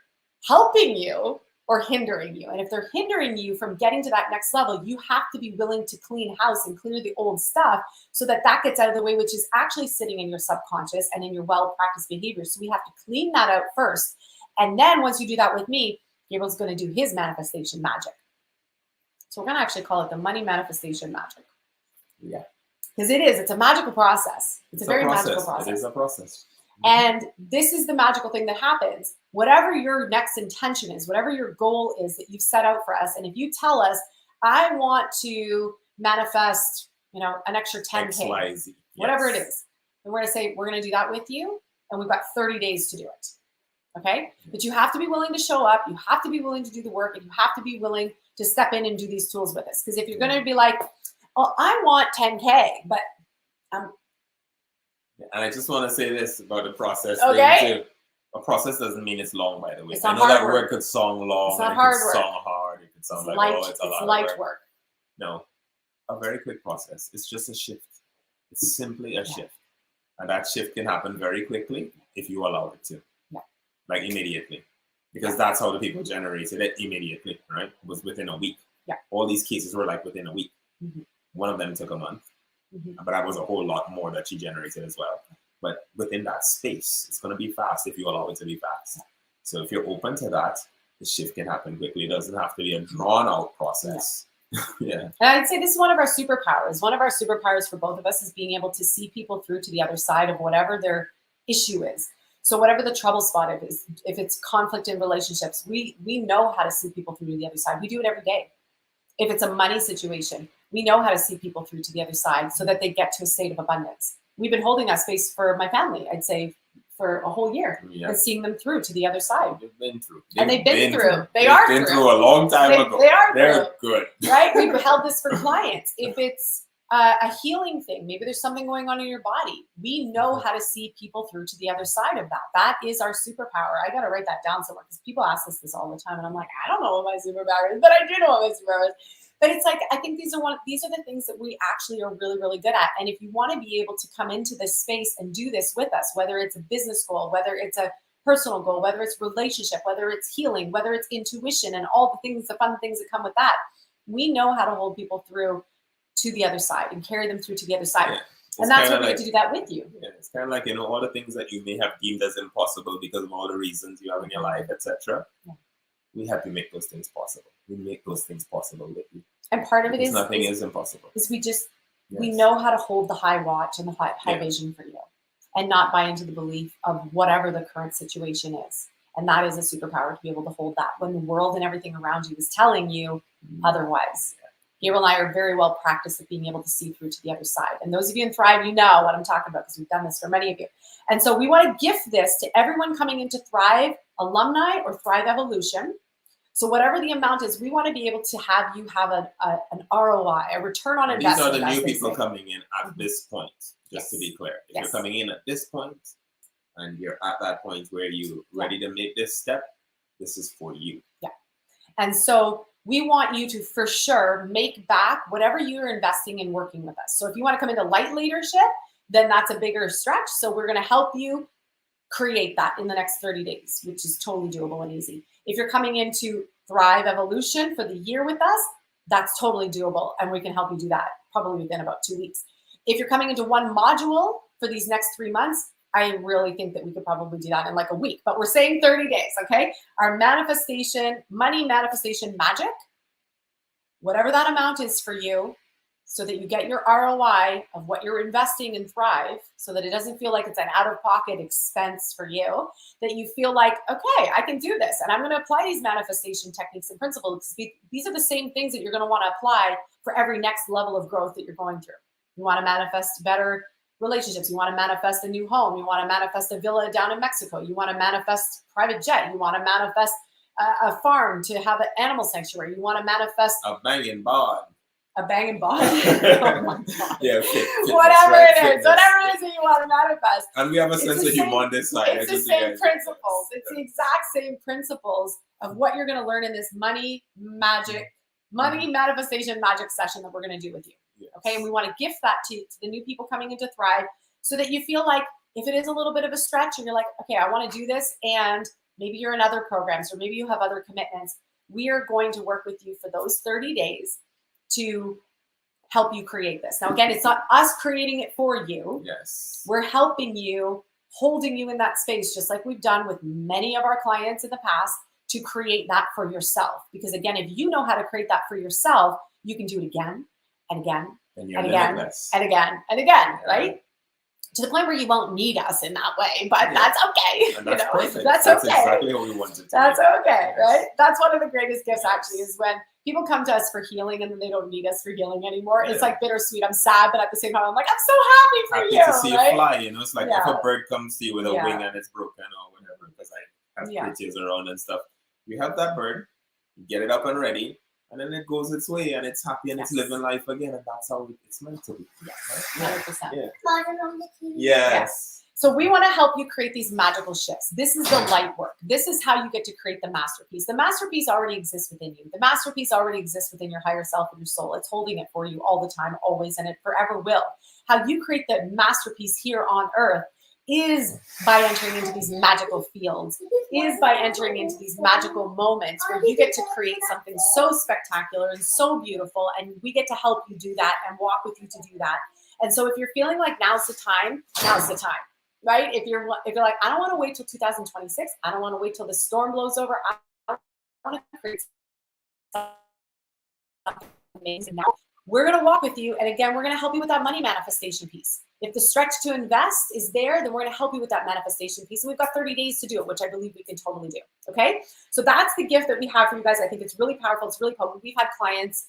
helping you or hindering you. And if they're hindering you from getting to that next level, you have to be willing to clean house and clear the old stuff so that gets out of the way, which is actually sitting in your subconscious and in your well-practiced behaviors. So we have to clean that out first. And then once you do that with me, Gabriel's going to do his manifestation magic. So we're going to actually call it the money manifestation magic. Yeah. Because it's a magical process. It's a very magical process. It is a process. And this is the magical thing that happens. Whatever your next intention is, whatever your goal is that you've set out for us, and if you tell us, I want to manifest, an extra 10K, whatever it is, and we're going to say, we're going to do that with you, and we've got 30 days to do it. Okay. But you have to be willing to show up. You have to be willing to do the work, and you have to be willing to step in and do these tools with us. Because if you're going to be like, oh, I want 10K, but and I just want to say this about the process okay. thing too. A process doesn't mean it's long, by the way. It's I not know that hard word work. could sound long, It's not and it hard could work. sound hard. It could sound like, light, oh, it's a lot light of work. No, a very quick process. It's just a shift. It's simply a shift. And that shift can happen very quickly if you allow it to. Yeah. Like immediately. Because that's how the people generated it immediately, right? It was within a week. Yeah. All these cases were like within a week. Mm-hmm. One of them took a month. Mm-hmm. But that was a whole lot more that she generated as well. But within that space, it's going to be fast if you allow it to be fast. So if you're open to that, the shift can happen quickly. It doesn't have to be a drawn-out process. Yeah. And I'd say this is one of our superpowers. One of our superpowers for both of us is being able to see people through to the other side of whatever their issue is. So whatever the trouble spot is, if it's conflict in relationships, we know how to see people through to the other side. We do it every day. If it's a money situation, we know how to see people through to the other side so that they get to a state of abundance. We've been holding that space for my family, I'd say, for a whole year, and seeing them through to the other side. They've been through. They've been through. They've been through a long time ago. They're good. Right? We've held this for clients. If it's a healing thing, maybe there's something going on in your body, we know how to see people through to the other side of that. That is our superpower. I got to write that down somewhere because people ask us this all the time. And I'm like, I don't know what my superpower is, but I do know what my superpower is. But it's like, I think these are the things that we actually are really, really good at. And if you want to be able to come into this space and do this with us, whether it's a business goal, whether it's a personal goal, whether it's relationship, whether it's healing, whether it's intuition and all the things, the fun things that come with that, we know how to hold people through to the other side and carry them through to the other side. Yeah. And that's what we get to do that with you. Yeah, it's kind of like, all the things that you may have deemed as impossible because of all the reasons you have in your life, etc. Yeah. We have to make those things possible. We make those things possible with you. And part of it is nothing is impossible. Is we know how to hold the high watch and the high vision for you, and not buy into the belief of whatever the current situation is. And that is a superpower to be able to hold that when the world and everything around you is telling you otherwise. Gabriel and I are very well practiced at being able to see through to the other side. And those of you in Thrive, you know what I'm talking about because we've done this for many of you. And so we want to gift this to everyone coming into Thrive Alumni or Thrive Evolution. So whatever the amount is, we want to be able to have you have an ROI, a return on investment. These are the new people coming in at this point, just to be clear. If you're coming in at this point and you're at that point where you're ready to make this step, this is for you. Yeah. And so we want you to, for sure, make back whatever you're investing in working with us. So if you want to come into light leadership, then that's a bigger stretch. So we're going to help you create that in the next 30 days, which is totally doable and easy. If you're coming into Thrive Evolution for the year with us, that's totally doable. And we can help you do that probably within about 2 weeks. If you're coming into one module for these next 3 months, I really think that we could probably do that in like a week, but we're saying 30 days, okay? Our manifestation, money manifestation magic, whatever that amount is for you, so that you get your ROI of what you're investing in Thrive, so that it doesn't feel like it's an out-of-pocket expense for you, that you feel like, okay, I can do this, and I'm going to apply these manifestation techniques and principles. These are the same things that you're going to want to apply for every next level of growth that you're going through. You want to manifest better relationships. You want to manifest a new home. You want to manifest a villa down in Mexico. You want to manifest private jet. You want to manifest a farm to have an animal sanctuary. You want to manifest a banging bod. A banging body. Oh my God. Yeah, whatever it is that you want to manifest. And we have a sense of humor on this side. It's the same principles. It's the exact same principles of what you're going to learn in this money manifestation magic session that we're going to do with you. Yes. Okay, and we want to gift that to the new people coming into Thrive, so that you feel like if it is a little bit of a stretch and you're like, okay, I want to do this, and maybe you're in other programs or maybe you have other commitments, we are going to work with you for those 30 days to help you create this. Now, again, it's not us creating it for you. Yes. We're helping you, holding you in that space, just like we've done with many of our clients in the past, to create that for yourself. Because again, if you know how to create that for yourself, you can do it again and again and again and again and again, right? To the point where you won't need us in that way, but that's okay. And that's perfect. That's okay. Exactly what we wanted to That's okay, right? That's one of the greatest gifts, actually, is when people come to us for healing and then they don't need us for healing anymore. It's like bittersweet. I'm sad, but at the same time, I'm like, I'm so happy for you. Happy to see it fly. It's like if a bird comes to you with a wing and it's broken or whatever, because have Yeah. critters around and stuff. We have that bird, get it up and ready, and then it goes its way and it's happy and it's Yes. living life again, and that's how it's meant to be. Right? 100%. Yeah. Yeah. Yes. So we want to help you create these magical shifts. This is the light work. This is how you get to create the masterpiece. The masterpiece already exists within you. The masterpiece already exists within your higher self and your soul. It's holding it for you all the time, always, and it forever will. How you create the masterpiece here on earth is by entering into these magical fields, is by entering into these magical moments where you get to create something so spectacular and so beautiful, and we get to help you do that and walk with you to do that. And so if you're feeling like now's the time, right? If you're like, I don't want to wait till 2026, I don't want to wait till the storm blows over, I want to create something amazing now. We're going to walk with you, and again, we're going to help you with that money manifestation piece. If the stretch to invest is there, then we're going to help you with that manifestation piece, and we've got 30 days to do it, which I believe we can totally do. Okay, so that's the gift that we have for you guys. I think it's really powerful. It's really potent. We've had clients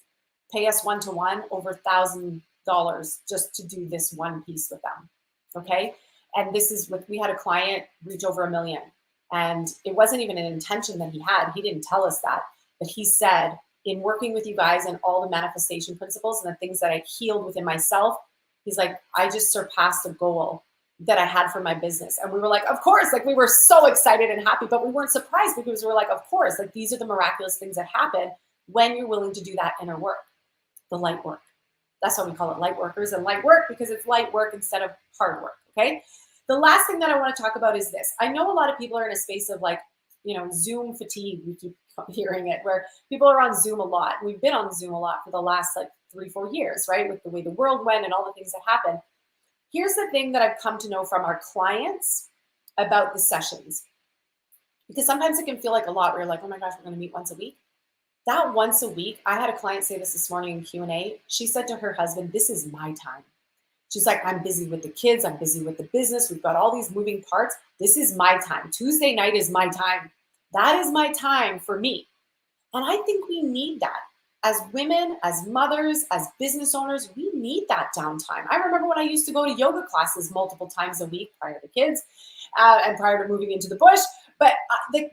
pay us one-to-one over $1,000 just to do this one piece with them. Okay. And this is what we had a client reach over $1 million, and it wasn't even an intention that he had. He didn't tell us that, but he said, in working with you guys and all the manifestation principles and the things that I healed within myself, he's like, I just surpassed a goal that I had for my business. And we were like, of course, like we were so excited and happy, but we weren't surprised because we were like, of course, like these are the miraculous things that happen when you're willing to do that inner work, the light work. That's why we call it light workers and light work, because it's light work instead of hard work. Okay. The last thing that I want to talk about is this. I know a lot of people are in a space of like, you know, Zoom fatigue. We keep hearing it, where people are on Zoom a lot. We've been on Zoom a lot for the last like 3-4 years, right? With the way the world went and all the things that happened. Here's the thing that I've come to know from our clients about the sessions, because sometimes it can feel like a lot where you're like, oh my gosh, we're going to meet once a week. That once a week, I had a client say this morning in Q&A. She said to her husband, this is my time. She's like, I'm busy with the kids. I'm busy with the business. We've got all these moving parts. This is my time. Tuesday night is my time. That is my time for me. And I think we need that. As women, as mothers, as business owners, we need that downtime. I remember when I used to go to yoga classes multiple times a week prior to kids and prior to moving into the bush. But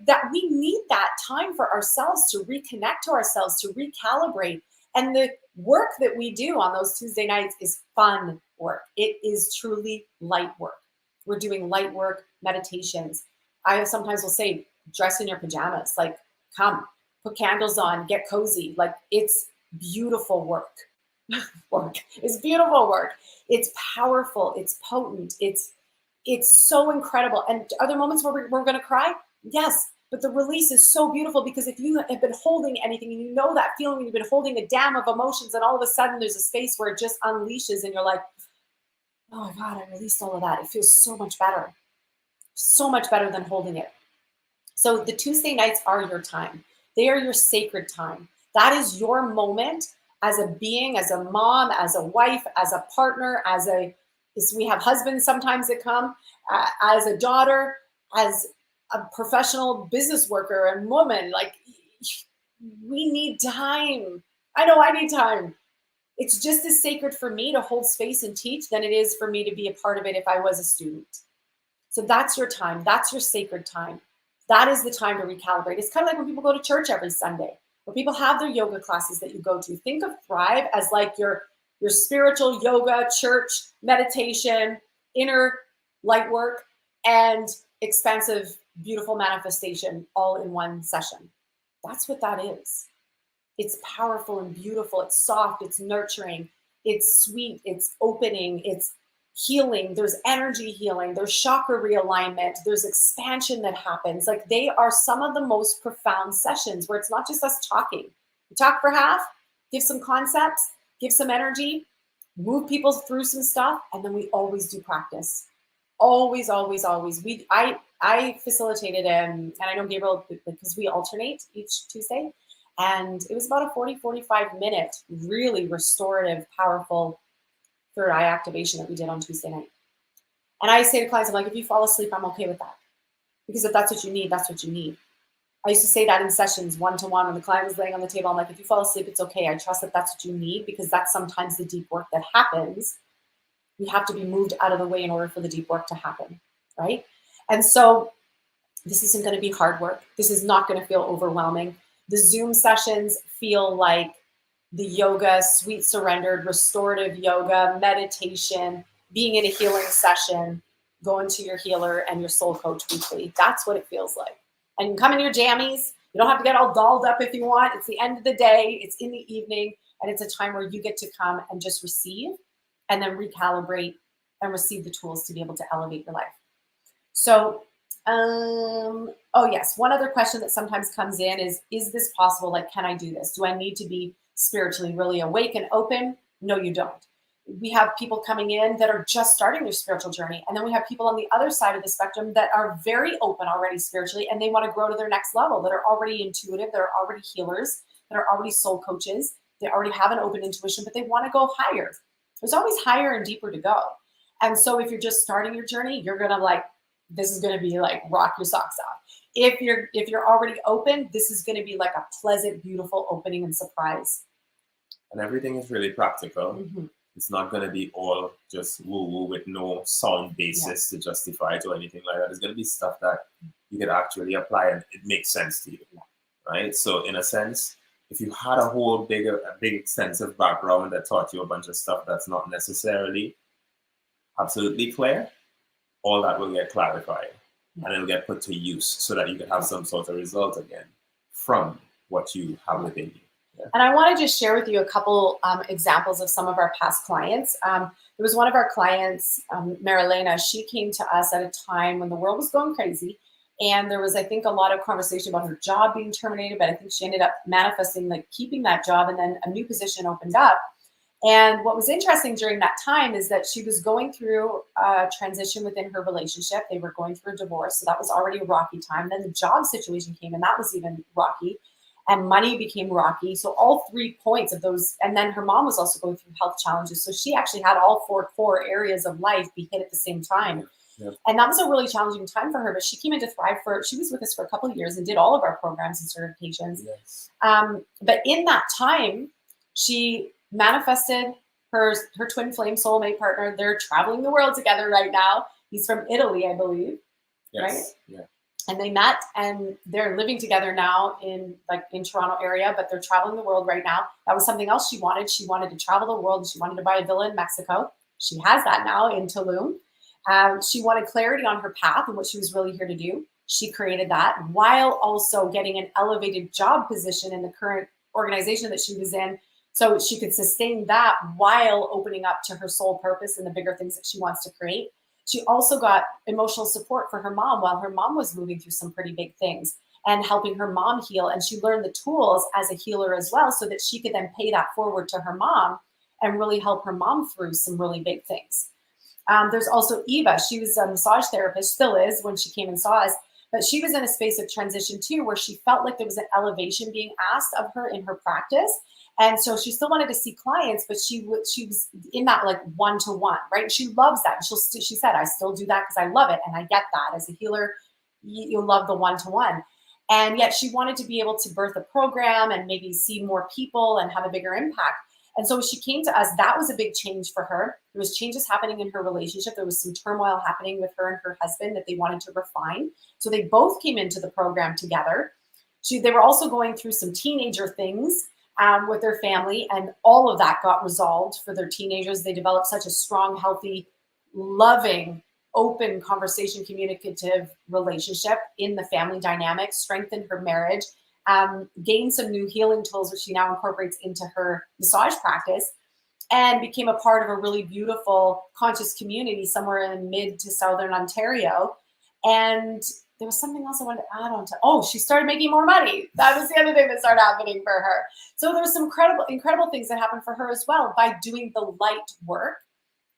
that we need that time for ourselves to reconnect to ourselves, to recalibrate. And the work that we do on those Tuesday nights is fun work. It is truly light work. We're doing light work, meditations. I sometimes will say, dress in your pajamas, like come, put candles on, get cozy. Like it's beautiful work. It's beautiful work. It's powerful. It's potent. It's so incredible. And are there moments where we're going to cry? Yes. But the release is so beautiful, because if you have been holding anything and you know that feeling when you've been holding a dam of emotions and all of a sudden there's a space where it just unleashes and you're like, oh my God, I released all of that. It feels so much better. So much better than holding it. So the Tuesday nights are your time. They are your sacred time. That is your moment as a being, as a mom, as a wife, as a partner, we have husbands sometimes that come, as a daughter, as a professional business worker and woman. Like, we need time. I know I need time. It's just as sacred for me to hold space and teach than it is for me to be a part of it if I was a student. So that's your time. That's your sacred time. That is the time to recalibrate. It's kind of like when people go to church every Sunday, or people have their yoga classes that you go to. Think of Thrive as like your spiritual yoga, church, meditation, inner light work, and expansive, beautiful manifestation all in one session. That's what that is. It's powerful and beautiful. It's soft. It's nurturing. It's sweet. It's opening. It's healing. There's energy healing. There's chakra realignment. There's expansion that happens. Like, they are some of the most profound sessions where it's not just us talking. We talk for half, give some concepts, give some energy, move people through some stuff, and then we always do practice. Always, always, always. I facilitated, and I know Gabriel, because we alternate each Tuesday, and it was about a 40-45 minute, really restorative, powerful third eye activation that we did on Tuesday night. And I say to clients, I'm like, if you fall asleep, I'm okay with that. Because if that's what you need, that's what you need. I used to say that in sessions one-to-one when the client was laying on the table. I'm like, if you fall asleep, it's okay. I trust that that's what you need, because that's sometimes the deep work that happens. We have to be moved out of the way in order for the deep work to happen, right? And so This isn't going to be hard work. This is not going to feel overwhelming. The Zoom sessions feel like the yoga, sweet surrendered, restorative yoga, meditation, being in a healing session, going to your healer and your soul coach weekly. That's what it feels like. And you come in your jammies. You don't have to get all dolled up if you want. It's the end of the day. It's in the evening. And it's a time where you get to come and just receive and then recalibrate and receive the tools to be able to elevate your life. So, oh yes, one other question that sometimes comes in is this possible? Like, can I do this? Do I need to be spiritually really awake and open? No, you don't. We have people coming in that are just starting their spiritual journey. And then we have people on the other side of the spectrum that are very open already spiritually, and they want to grow to their next level, that are already intuitive, that are already healers, that are already soul coaches. They already have an open intuition, but they want to go higher. There's always higher and deeper to go. And so if you're just starting your journey, you're going to like, this is going to be like rock your socks off. If you're already open, this is going to be like a pleasant, beautiful opening and surprise. And everything is really practical. Mm-hmm. It's not going to be all just woo-woo with no sound basis to justify it or anything like that. There's going to be stuff that you can actually apply and it makes sense to you, right? So in a sense, if you had a whole big extensive background that taught you a bunch of stuff that's not necessarily absolutely clear, all that will get clarified and it'll get put to use so that you can have some sort of result again from what you have within you. Yeah. And I want to just share with you a couple examples of some of our past clients. There was one of our clients, Marilena. She came to us at a time when the world was going crazy. And there was, I think, a lot of conversation about her job being terminated, but I think she ended up manifesting like keeping that job, and then a new position opened up. And what was interesting during that time is that she was going through a transition within her relationship. They were going through a divorce, so that was already a rocky time. Then the job situation came, and that was even rocky. And money became rocky. So all 3 points of those, and then her mom was also going through health challenges. So she actually had all 4 core areas of life be hit at the same time. Yep. And that was a really challenging time for her, but she came into Thrive she was with us for a couple of years and did all of our programs and certifications. Yes. But in that time, she manifested her twin flame soulmate partner. They're traveling the world together right now. He's from Italy, I believe. Yes. Right? Yeah. And they met and they're living together now in Toronto area, but they're traveling the world right now. That was something else she wanted. She wanted to travel the world. She wanted to buy a villa in Mexico. She has that now in Tulum. She wanted clarity on her path and what she was really here to do. She created that while also getting an elevated job position in the current organization that she was in, so she could sustain that while opening up to her soul purpose and the bigger things that she wants to create. She also got emotional support for her mom while her mom was moving through some pretty big things and helping her mom heal. And she learned the tools as a healer as well, so that she could then pay that forward to her mom and really help her mom through some really big things. There's also Eva. She was a massage therapist, still is when she came and saw us, but she was in a space of transition too, where she felt like there was an elevation being asked of her in her practice. And so she still wanted to see clients, but she was in that like one-to-one, right? And she loves that. And she said, I still do that because I love it. And I get that as a healer, you love the one-to-one. And yet she wanted to be able to birth a program and maybe see more people and have a bigger impact. And so she came to us. That was a big change for her. There was changes happening in her relationship. There was some turmoil happening with her and her husband that they wanted to refine. So they both came into the program together. They were also going through some teenager things with their family, and all of that got resolved for their teenagers. They developed such a strong, healthy, loving, open conversation, communicative relationship in the family dynamic, strengthened her marriage, gained some new healing tools, which she now incorporates into her massage practice, and became a part of a really beautiful conscious community somewhere in mid to southern Ontario. And there was something else I wanted to add on to. Oh, she started making more money. That was the other thing that started happening for her. So there was some incredible things that happened for her as well by doing the light work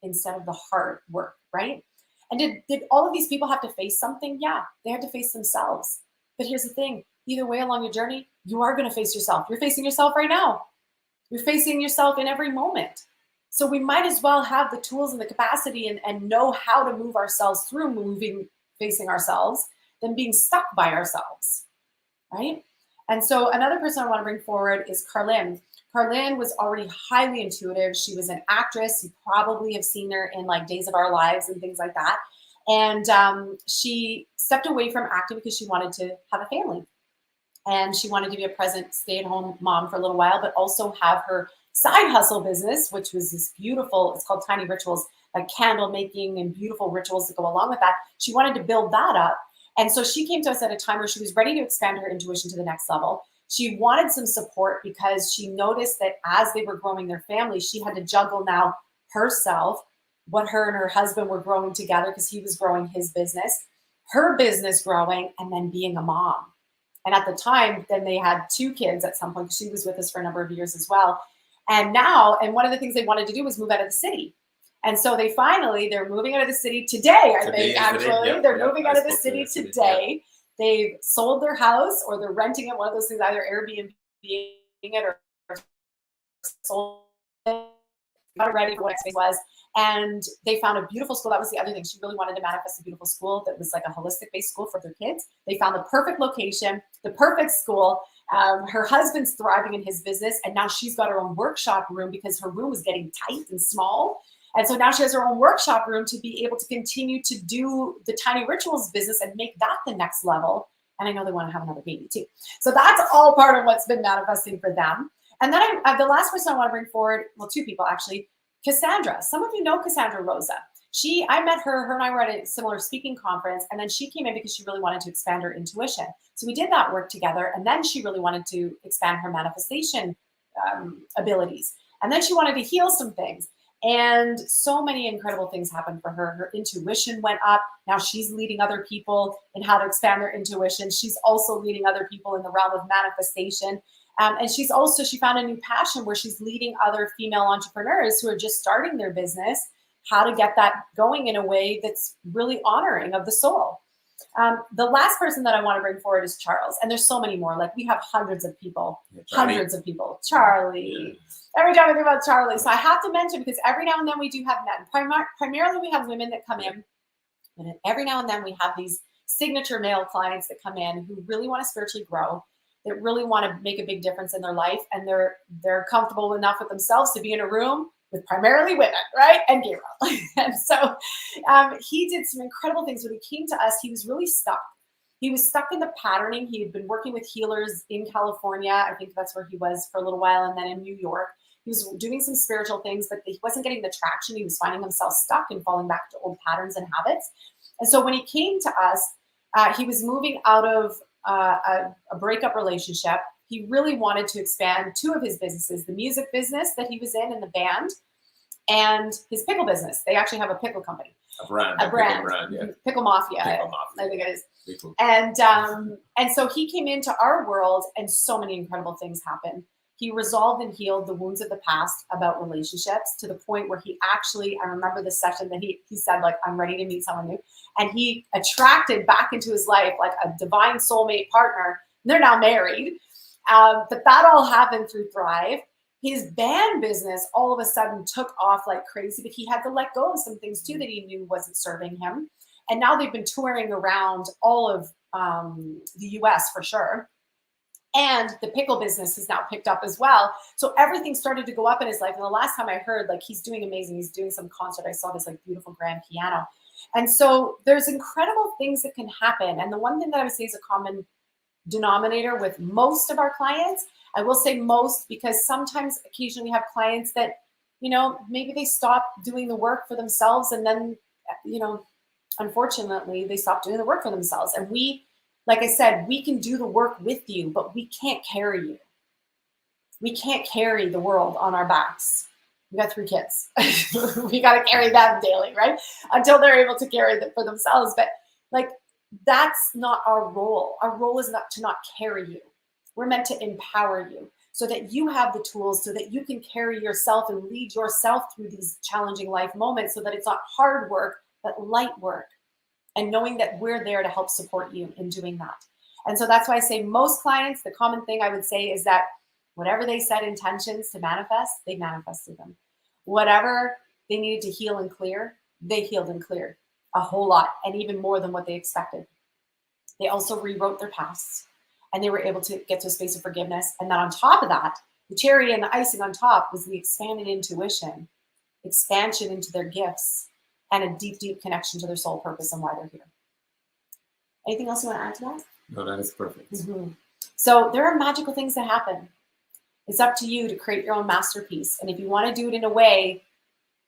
instead of the hard work, right? And did all of these people have to face something? Yeah, they had to face themselves. But here's the thing. Either way along your journey, you are going to face yourself. You're facing yourself right now. You're facing yourself in every moment. So we might as well have the tools and the capacity and know how to move ourselves through facing ourselves than being stuck by ourselves, right? And so another person I want to bring forward is Carlin. Carlin was already highly intuitive. She was an actress. You probably have seen her in like Days of Our Lives and things like that. And she stepped away from acting because she wanted to have a family. And she wanted to be a present stay-at-home mom for a little while, but also have her side hustle business, which was this beautiful, it's called Tiny Rituals, like candle making and beautiful rituals that go along with that. She wanted to build that up. And so she came to us at a time where she was ready to expand her intuition to the next level. She wanted some support because she noticed that as they were growing their family, she had to juggle now herself, what her and her husband were growing together because he was growing his business, her business growing, and then being a mom. And at the time, then they had 2 kids at some point because she was with us for a number of years as well. And now, and one of the things they wanted to do was move out of the city. And so they're moving out of the city today, I think, actually. Yep, they're moving out of the city today. Yep. They've sold their house or they're renting it, one of those things, either Airbnb it or sold it, got ready for what next phase was. And they found a beautiful school. That was the other thing. She really wanted to manifest a beautiful school that was like a holistic-based school for their kids. They found the perfect location, the perfect school. Her husband's thriving in his business, and now she's got her own workshop room because her room was getting tight and small. And so now she has her own workshop room to be able to continue to do the Tiny Rituals business and make that the next level. And I know they want to have another baby too. So that's all part of what's been manifesting for them. And then the last person I want to bring forward, well, 2 people actually, Cassandra. Some of you know Cassandra Rosa. I met her and I were at a similar speaking conference, and then she came in because she really wanted to expand her intuition. So we did that work together, and then she really wanted to expand her manifestation abilities. And then she wanted to heal some things. And so many incredible things happened for her. Her intuition went up. Now she's leading other people in how to expand their intuition. She's also leading other people in the realm of manifestation. And she found a new passion where she's leading other female entrepreneurs who are just starting their business, how to get that going in a way that's really honoring of the soul. The last person that I want to bring forward is Charles. And there's so many more. Like, we have hundreds of people. Charlie. Yeah. Every time I think about Charlie. So I have to mention, because every now and then we do have men. Primarily we have women that come in. And every now and then we have these signature male clients that come in who really want to spiritually grow, that really want to make a big difference in their life. And they're comfortable enough with themselves to be in a room with primarily women, right? And Gabriel. And so he did some incredible things. When he came to us, he was really stuck. He was stuck in the patterning. He had been working with healers in California. I think that's where he was for a little while. And then in New York, he was doing some spiritual things, but he wasn't getting the traction. He was finding himself stuck and falling back to old patterns and habits. And so when he came to us, he was moving out of a breakup relationship. He really wanted to expand 2 of his businesses, the music business that he was in the band, and his pickle business. They actually have a pickle company. A brand, yeah. Pickle Mafia, I think it is. Cool. And so he came into our world, and so many incredible things happened. He resolved and healed the wounds of the past about relationships to the point where he actually, I remember the session that he said, like, I'm ready to meet someone new. And he attracted back into his life like a divine soulmate partner. They're now married. But that all happened through Thrive. His band business all of a sudden took off like crazy, but he had to let go of some things too that he knew wasn't serving him. And now they've been touring around all of the US for sure. And the pickle business is now picked up as well. So everything started to go up in his life. And the last time I heard, like, he's doing amazing. He's doing some concert. I saw this like beautiful grand piano. And so there's incredible things that can happen. And the one thing that I would say is a common denominator with most of our clients, I will say most, because sometimes occasionally we have clients that, maybe they stop doing the work for themselves. And then, unfortunately, they stop doing the work for themselves. And we, like I said, we can do the work with you, but we can't carry you. We can't carry the world on our backs. We got 3 kids. We got to carry them daily, right? Until they're able to carry them for themselves. But like, that's not our role. Our role is not to not carry you. We're meant to empower you so that you have the tools, so that you can carry yourself and lead yourself through these challenging life moments, so that it's not hard work, but light work. And knowing that we're there to help support you in doing that. And so that's why I say most clients, the common thing I would say is that whatever they set intentions to manifest, they manifested them. Whatever they needed to heal and clear, they healed and cleared a whole lot, and even more than what they expected. They also rewrote their pasts, and they were able to get to a space of forgiveness. And then on top of that, the cherry and the icing on top was the expanded intuition, expansion into their gifts, and a deep, deep connection to their soul purpose and why they're here. Anything else you want to add to that? No, that is perfect. So there are magical things that happen. It's up to you to create your own masterpiece. And if you want to do it in a way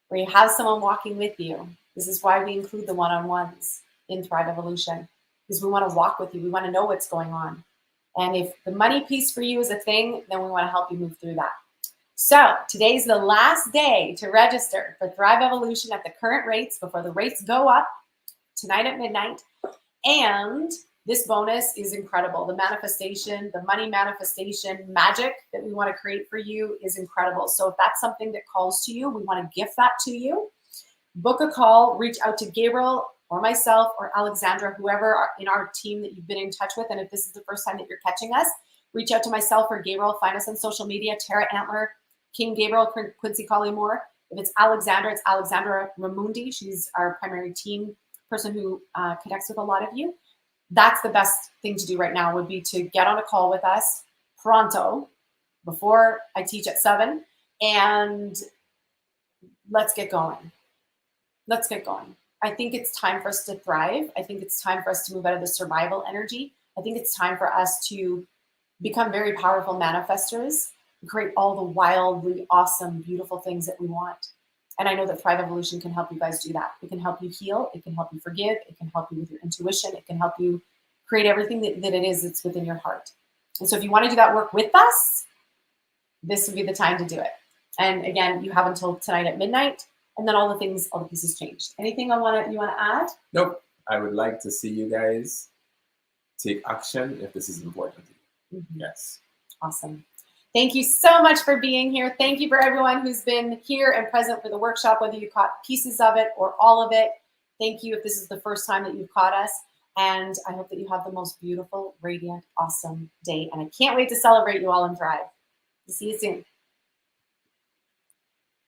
where you have someone walking with you, this is why we include the one-on-ones in Thrive Evolution, because we want to walk with you. We want to know what's going on. And if the money piece for you is a thing, then we want to help you move through that. So today's the last day to register for Thrive Evolution at the current rates before the rates go up tonight at midnight. And this bonus is incredible. The manifestation, the money manifestation magic that we want to create for you is incredible. So if that's something that calls to you, we want to gift that to you. Book a call, reach out to Gabriel or myself or Alexandra, whoever in our team that you've been in touch with. And if this is the first time that you're catching us, reach out to myself or Gabriel. Find us on social media, Tara Antler, King Gabriel, Quincy Collymore. If it's Alexandra, it's Alexandra Ramundi. She's our primary team person who connects with a lot of you. That's the best thing to do right now would be to get on a call with us pronto before I teach at 7 and let's get going. Let's get going. I think it's time for us to thrive. I think it's time for us to move out of the survival energy. I think it's time for us to become very powerful manifestors and create all the wildly awesome, beautiful things that we want. And I know that Thrive Evolution can help you guys do that. It can help you heal. It can help you forgive. It can help you with your intuition. It can help you create everything that it is that's within your heart. And so if you want to do that work with us, this would be the time to do it. And again, you have until tonight at midnight, and then all the pieces changed. Anything you want to add? Nope. I would like to see you guys take action if this is important to you. Yes. Awesome. Thank you so much for being here. Thank you for everyone who's been here and present for the workshop, whether you caught pieces of it or all of it. Thank you if this is the first time that you've caught us. And I hope that you have the most beautiful, radiant, awesome day. And I can't wait to celebrate you all in Thrive. See you soon.